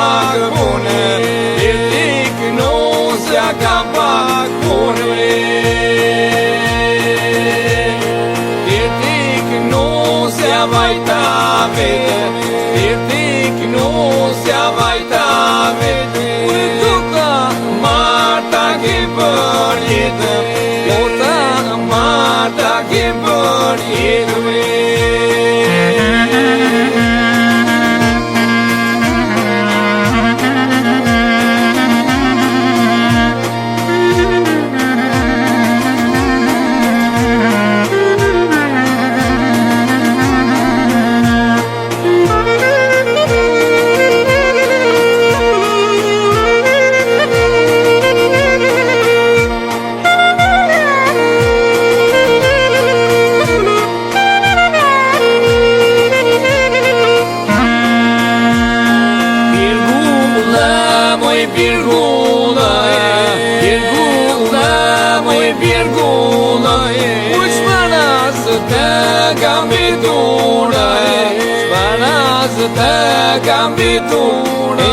pagone, Irtik nosja ka pagone. Irtik nosja vajta vete, Irtik nosja vajta vete. Ure tuta Marta ke për jetë, Ota Marta ke për jetë. Të kam biturë,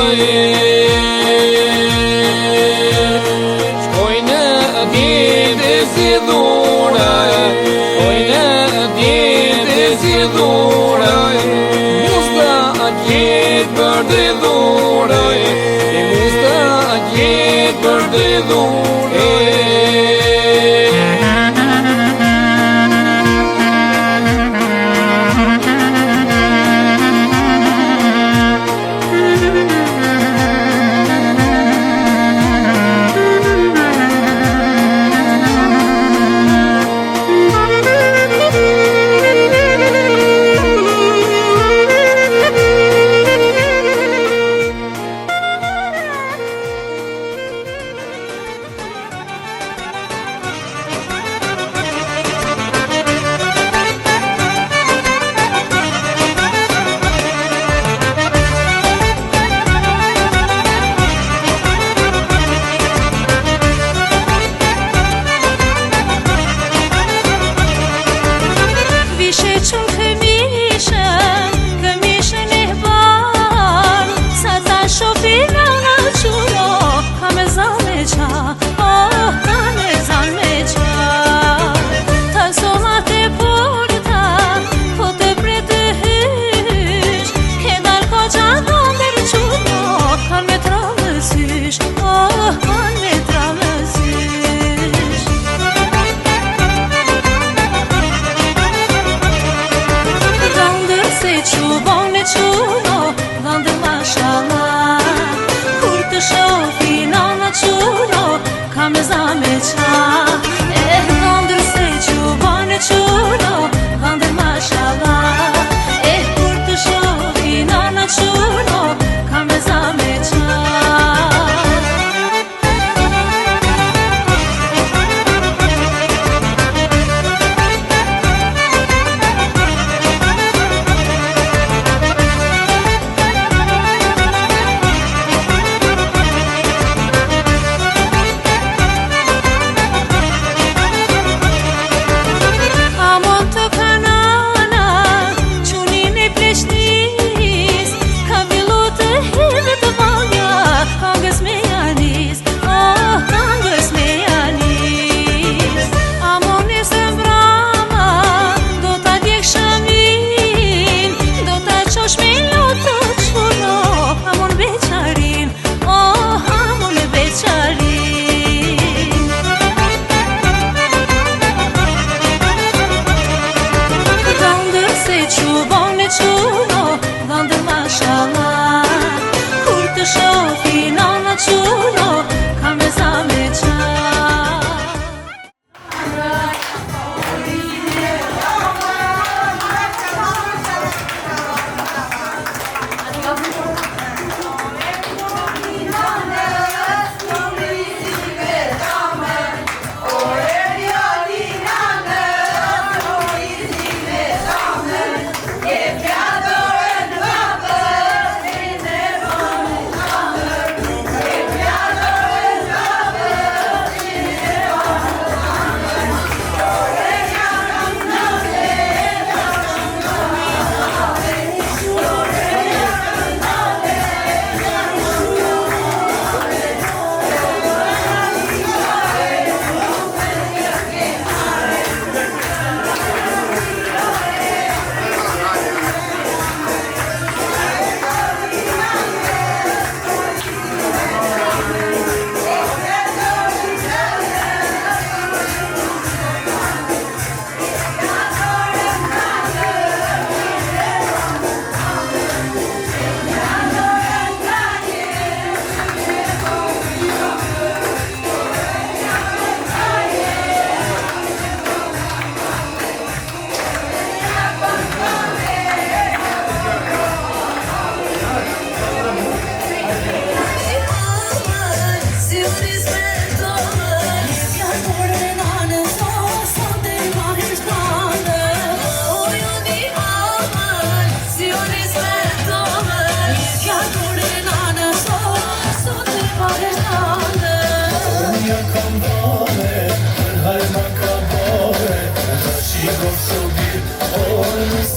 shkojnë djete si dhurë, shkojnë djete si dhurë, musta djetë për të dhurë, musta djetë për të dhurë.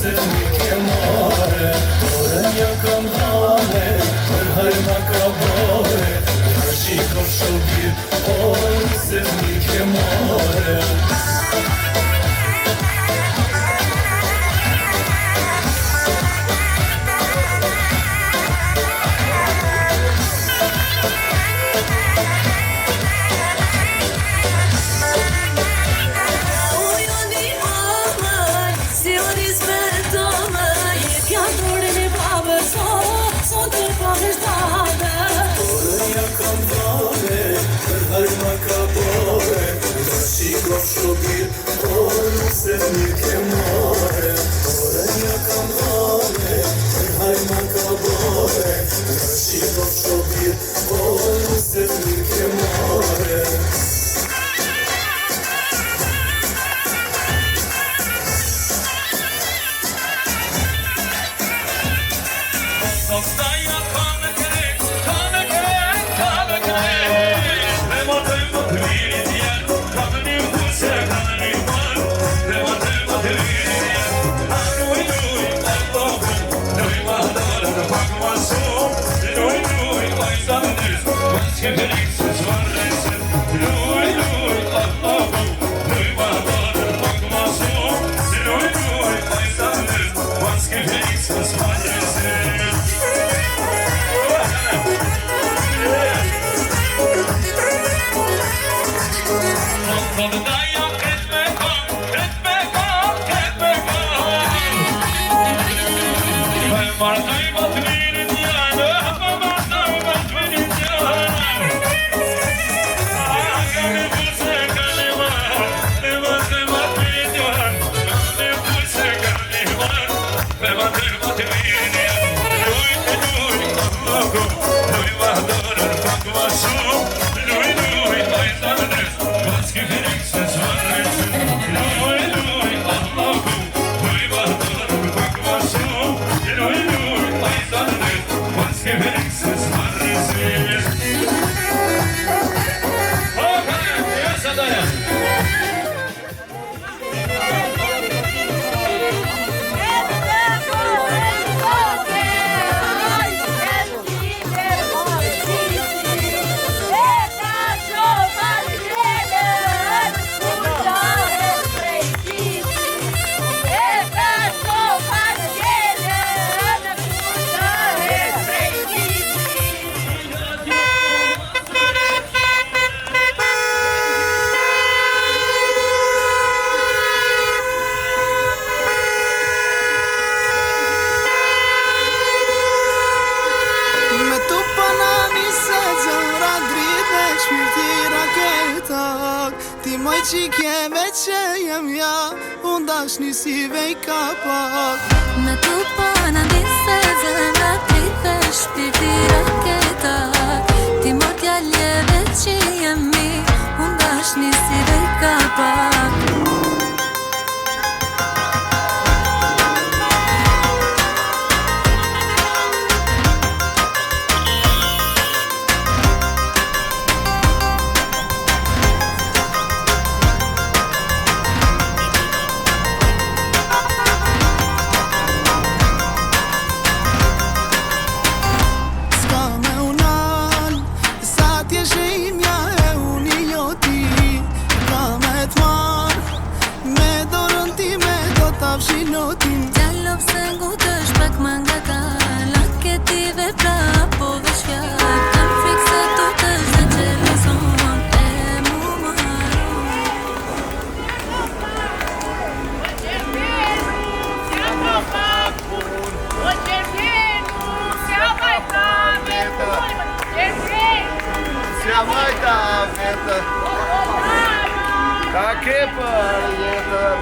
se mi ke mare, orën ja kam hane, për hajma ka bare, për shikon shobir, orën se mi ke mare. Shikon shobir, orën se mi ke mare, orën ja kam hane, për hajma ka bare, shikon shobir, orën se mi ke mare. Ti moj qikjeve që jem ja, unë dashni si vej ka pak. Me tu pana nise zemra pritë shpirti raketak. Ti moj t'jalleve që jem mi, unë dashni si vej ka pak. Gjallo pse ngutesh pak më nga kala, ketive pra po veç fjallë. Kam frikë se tu të zë gjelozon, e mu më haron. Так и поедем.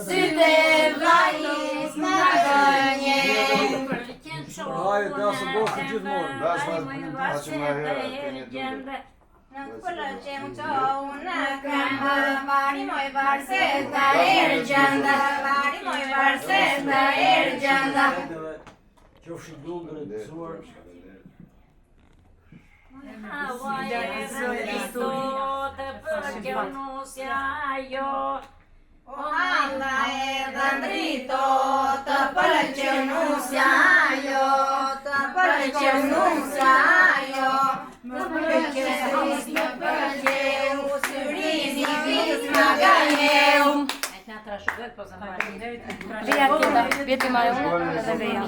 syte vajis në gënje. Hajde, da se bosti gjithmonë. Në pëllëqem qohu në këmbë, vari moj varset të gjënda, vari moj varset të gjënda. Qofshi dullë drejtësuar. Havaj e rëndito të përgjë nusja jo. O halla e rëndito të përgjë nusja jo, të përgjë nusja jo. Të përgjë, të përgjë, u syrini vit më gajeu. Veja tjeda, vjeti ma e unë edhe veja.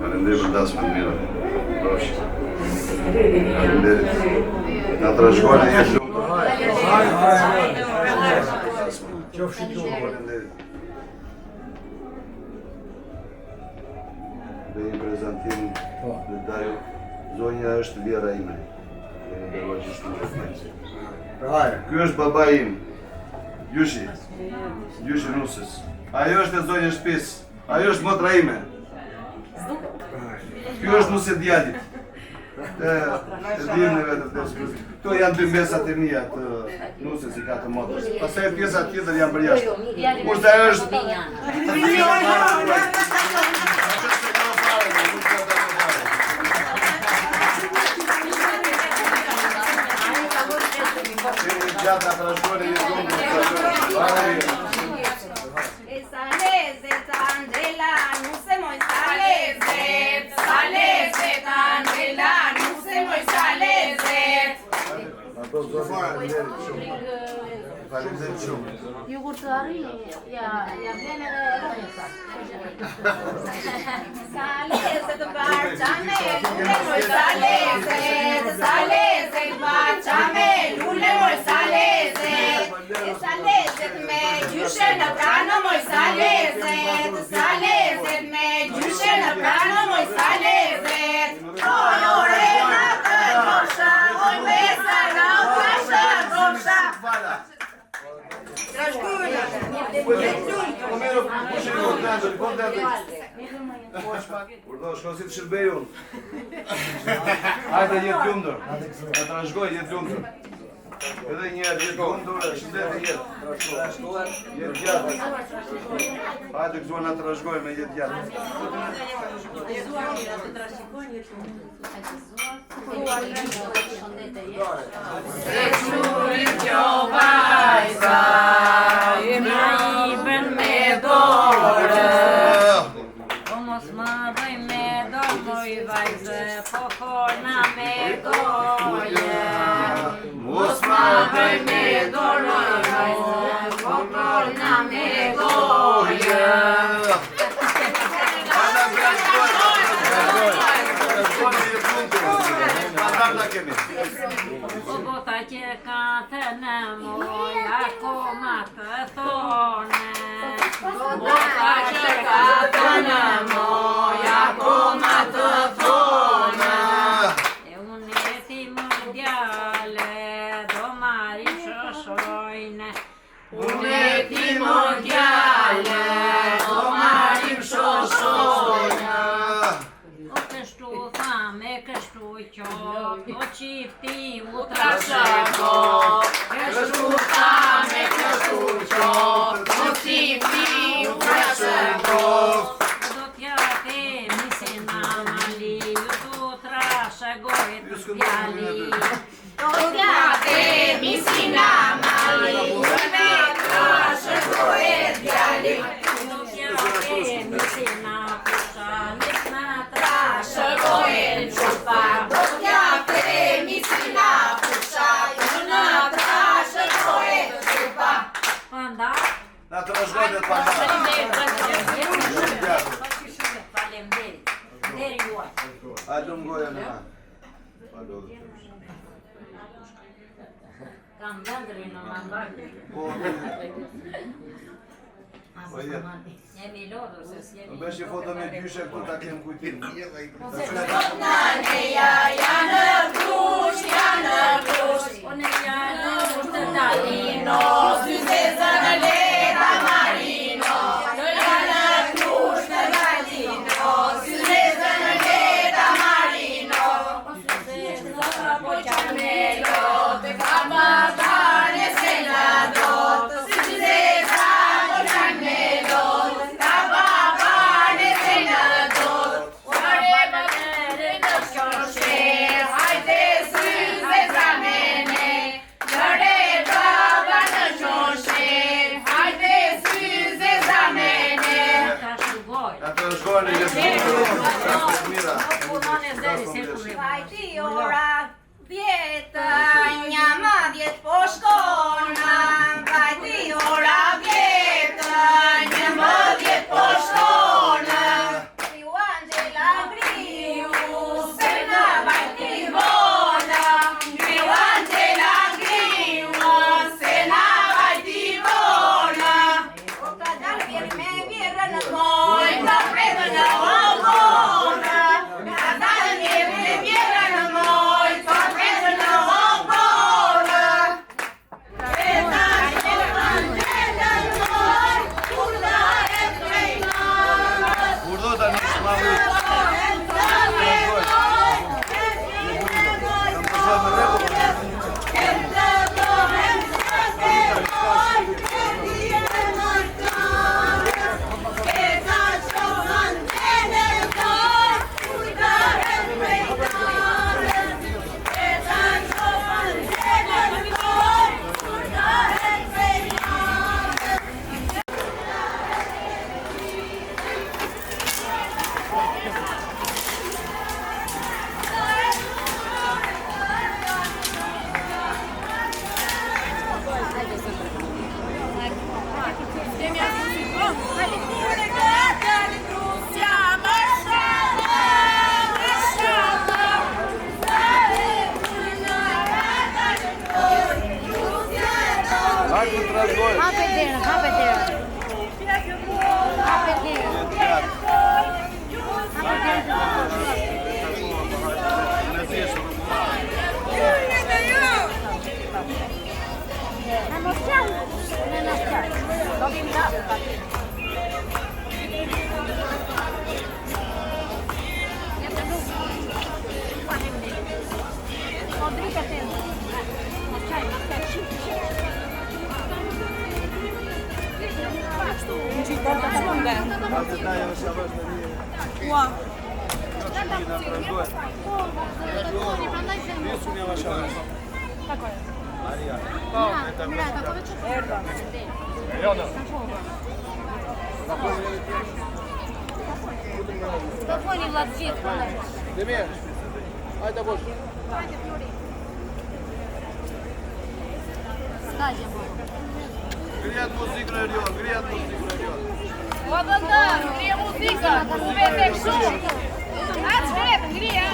Faleminderit për dasmën mirë. Faleminderit. Na trashëgoni një shumë. Qofshi dullë. Faleminderit. Dhe një prezentim detaju. Zonja është vjera ime. Ky është baba im. Jushi. Jushi Nusës. Ajo është e zonjës shtëpisë. Ajo është motra ime. Kjo është nusë e djalit. E dim në vetëm të shkruzi. Këto janë dy mesat e mija të nusës i ka të motrës. Pastaj pjesa tjetër janë për jashtë. Kurse ajo është... Gjata për shkole një dhumë. Jogurtari, ja vjen edhe Salese të barqame, lule moj salese, salese të barqame, lule moj salese, salese të me gjyshe në prano moj salese, salese të me gjyshe në prano moj salese. Romero, kush e kontendër? Urdo, shko si të shërbej unë. Hajde jetë lumtur. Ta trashëgoj jetë lumtur. Edhe një herë jetë lumtur, shëndet e jetë. Jetë gjatë. Hajde këtu na trashëgoj me jetë gjatë. Se qurit jo vajza, na i bën me dorë. O mos ma bëj me dorë, moj vajzë, po forna me goje. Mos ma bëj me dorë, moj vajzë, po forna me goje. O bota që ka të në moj, akoma të thone. Bota që ka të në moj, akoma të thone. E unë e ti më djale, do marim shoshojnë. Unë e ti më djale, do marim shoshojnë. O kështu thame, kështu qo, o qifti u trashëko. Kështu thame, kështu qo, o qifti u trashëko. Do t'ja themi se na mali, ju du trashëgojt t'jali. Do t'ja themi si na mali, ju ne trashëgojt t'jali. Do t'ja themi se na pusha, nek na Trashëgojt qupa, do t'ja themi si na pusha, ju ne trashëgojt qupa. Panda, Na trashëgoj të pandar. faleminderit. Deri juaj. Hajde më goja në. Kam vendrin në mandar. Jemi lodhur se s'jemi. Bësh një foto me gjyshe këtu ta kem kujtim. Naneja janë krush, janë krush. Unë janë të dalino. Syzezën leta marino. Janë krush të dalino. Syzezën leta marino. Syzezën po qanelo, të kamatane se la do. Syzezën po qanelo, të kamatane se la do. Ore më kërë në qoshe, hajde syzezën mene. Lëre baba në qoshe, hajde syzezën mene. Ta shugoj. Na trashëgoj në jetë mira. Punon e zeri se kurrim. Vajti ora vjetë, një madjet po shkona. Vajti ora vjetë, një madjet po shkona. Kriu Angela kriu, se në vajti vona. Kriu Angela kriu, se në vajti vona. O ka dalë vjerë me vjerë në moj, ka predë në oj. Telefoni Vllazgjit. Demir. Hajde bosh. Ska gjë. Grijat muzikën e Erion, grijat muzikën e Erion. O vëllëndër, ngrije muzikën, u vete kështu. Aç vetë, ngrije.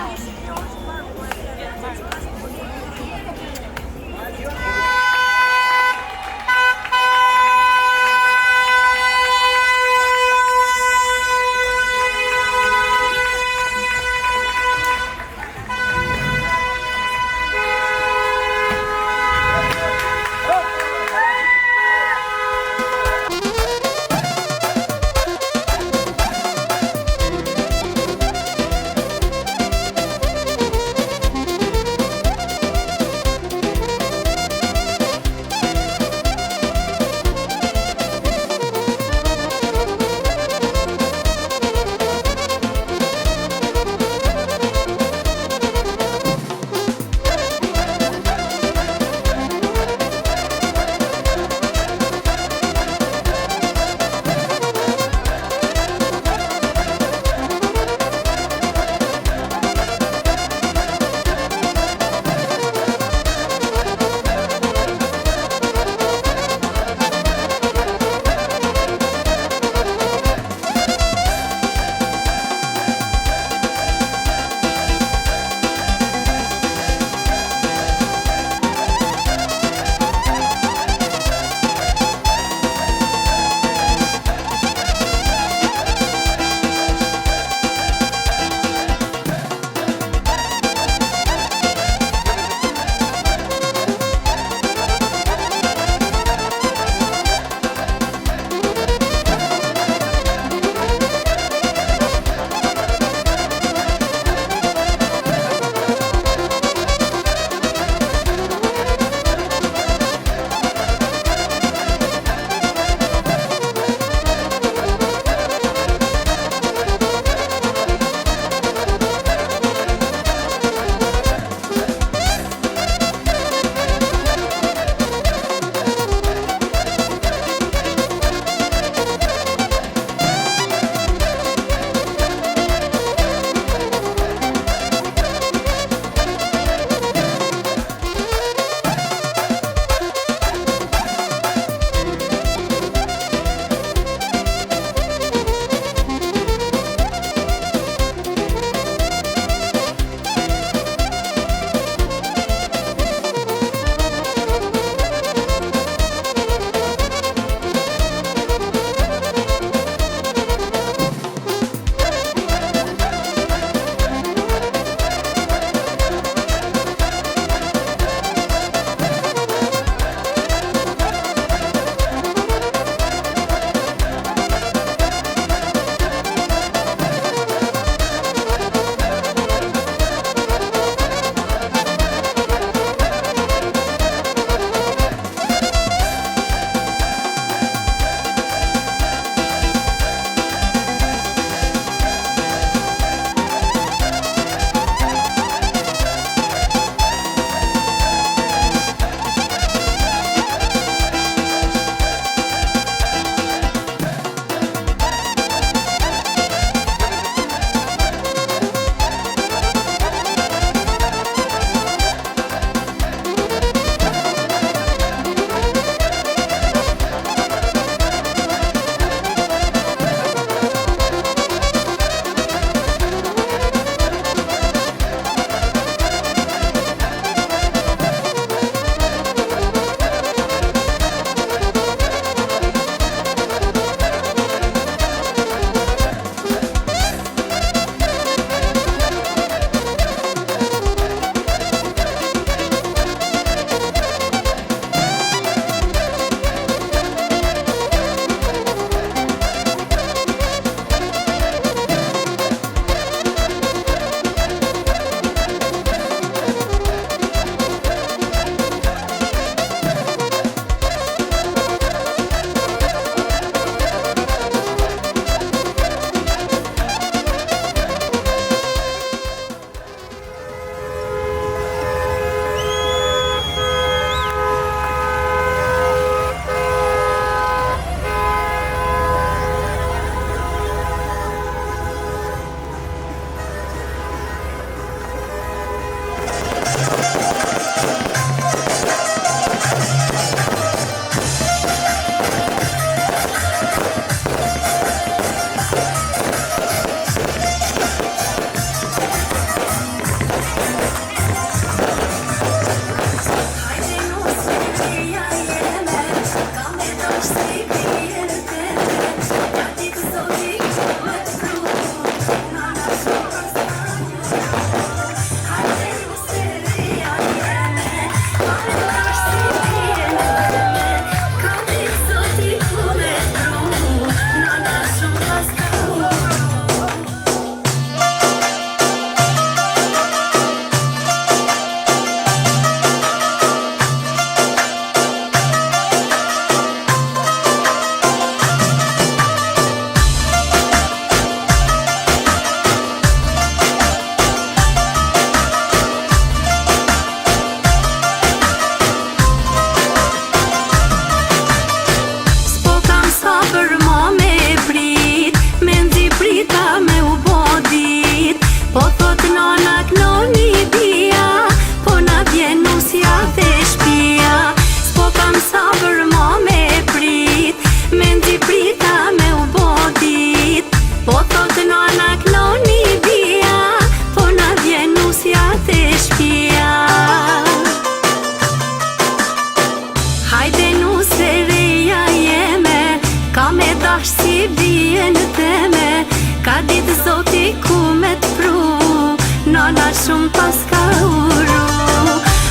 bien teme, ka ditë zoti ku me t'pru, nona shumë pas ka uru.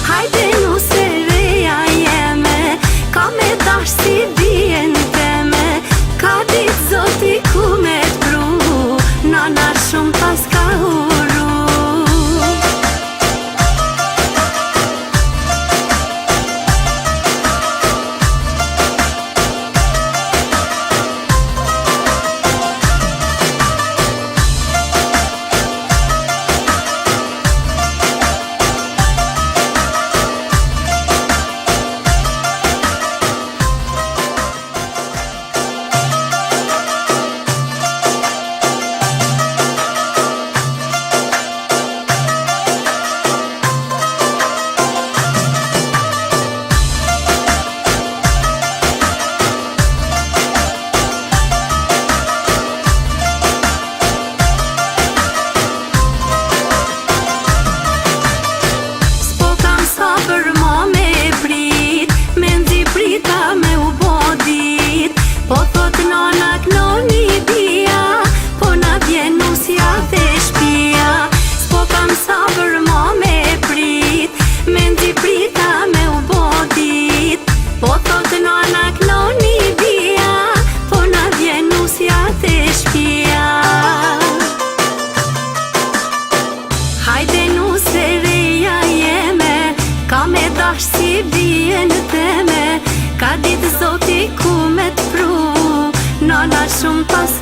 Hajde nuse reja jeme, ka me dash si bien teme, ka ditë zoti ku me t'pru, nona shumë pas ka uru. Po thot nona knoni bia, po na vjen nusja dhe shpia. S'po kam sabër mo me prit, me ndi prita me u bodit. Po thot nona knoni bia, po na vjen nusja dhe shpia. Hajde nuse reja jeme, ka me dash si bien teme, ka ditë zoti ku me t'pru, nona shumë pas